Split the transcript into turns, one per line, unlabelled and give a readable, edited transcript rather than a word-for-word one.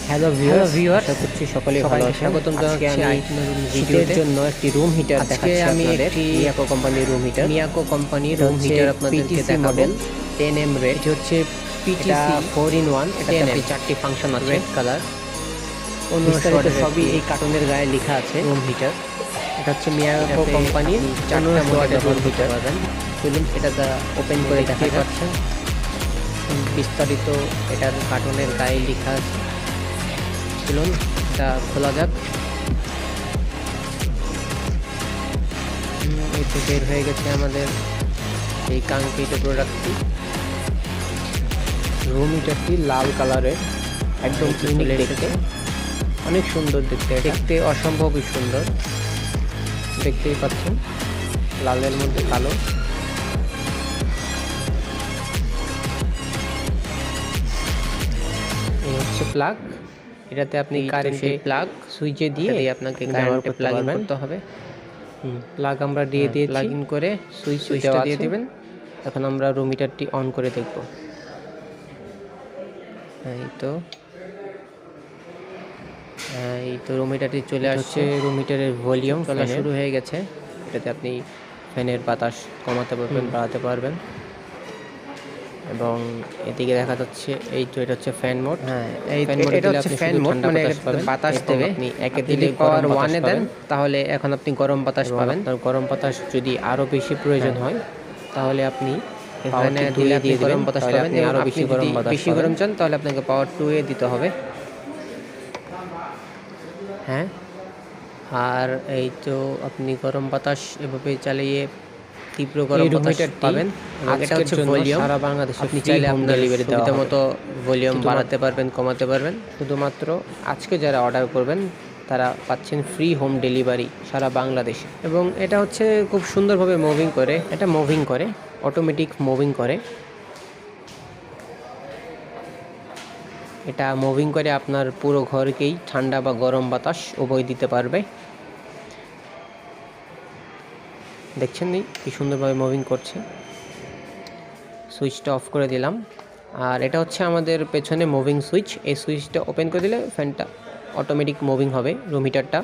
Hello viewers, আশা করছি সকলেই ভালো আছেন।
স্বাগতম
আজকে
জানাচ্ছি
আমি শীতের জন্য একটি রুম হিটার দেখাচ্ছি
আমি
আপনাদের।
একটি
মিয়াকো কোম্পানির রুম হিটার।
মিয়াকো কোম্পানির
এটা
রুম
হচ্ছে
হিটার আপনাদেরকে
পিটিসি
দেখাবো।
Model 10M red.
এটি হচ্ছে
এটা
পিটিসি
4-in-1। এটাতে
10M
আপনি 4টি ফাংশন আছে।
Red colour.
বিস্তারিত সবই এই কার্টুনের গায়ে লেখা আছে।
Room heater.
এটা হচ্ছে মিয়াকো কোম্পানির 4টা মডেলের রুম হিটার। চলুন এটা ওপেন করে
দেখতে
দেখা
পাচ্ছেন
বিস্তারিত এটার কার্টুনের গায়ে লেখা আছে। চলুন এটা খোলা যাক। এই তো বের হয়ে গেছে আমাদের এই কাঙ্ক্ষিত প্রোডাক্টটি। রুম হিটারটি লাল কালারের, একদম ইউনিক দেখতে, অনেক সুন্দর দেখতে। দেখতে অসম্ভবই সুন্দর, দেখতেই পাচ্ছেন লালের মধ্যে কালো। এই হচ্ছে প্লাগ। এটাতে আপনি কারেন্টে প্লাগ সুইচে দিয়ে আপনাকে কারেন্টে প্লাগ ইন করতে হবে। প্লাগ আমরা দিয়ে প্লাগ ইন করে সুইচটা দিয়ে দিবেন। এখন আমরা রুম হিটারটি অন করে দেখব। এই তো রুম হিটারটি চলে আসছে। রুম হিটারের ভলিউম চলা শুরু হয়ে গেছে। এটাতে আপনি ফ্যানের বাতাস কমাতে পারবেন, বাড়াতে পারবেন। এবং এদিকে দেখা যাচ্ছে এই তো এটা হচ্ছে ফ্যান মোড।
এটা হচ্ছে ফ্যান মোড, মানে বাতাস দেবে।
আপনি একে দিলে পাওয়ার 1-এ দেন তাহলে এখন আপনি গরম বাতাস পাবেন। গরম বাতাস যদি আরো বেশি প্রয়োজন হয় তাহলে আপনি এখানে দিলে দিয়ে গরম বাতাস পাবেন। আরো বেশি গরম চান তাহলে আপনাকে পাওয়ার 2-এ দিতে হবে। হ্যাঁ, আর এই তো আপনি গরম বাতাস এভাবে চালিয়ে তীব্র গরম বাতাস পাবেন। এটা হচ্ছে ভলিউম। সারা বাংলাদেশে আপনি চাইলে আপনার সুবিধা মতো ভলিউম বাড়াতে পারবেন, কমাতে পারবেন। শুধুমাত্র আজকে যারা অর্ডার করবেন তারা পাচ্ছেন ফ্রি হোম ডেলিভারি সারা বাংলাদেশে। এবং এটা হচ্ছে খুব সুন্দরভাবে মুভিং করে। এটা মুভিং করে, অটোমেটিক মুভিং করে। এটা মুভিং করে আপনার পুরো ঘরকেই ঠান্ডা বা গরম বাতাস উভয় দিতে পারবে। দেখছেন কি সুন্দরভাবে মুভিং করছে। সুইচটা অফ করে দিলাম। আর এটা হচ্ছে আমাদের পেছনে মুভিং সুইচ। এই সুইচটা ওপেন করে দিলে ফ্যানটা অটোমেটিক মুভিং হবে, রুম হিটারটা।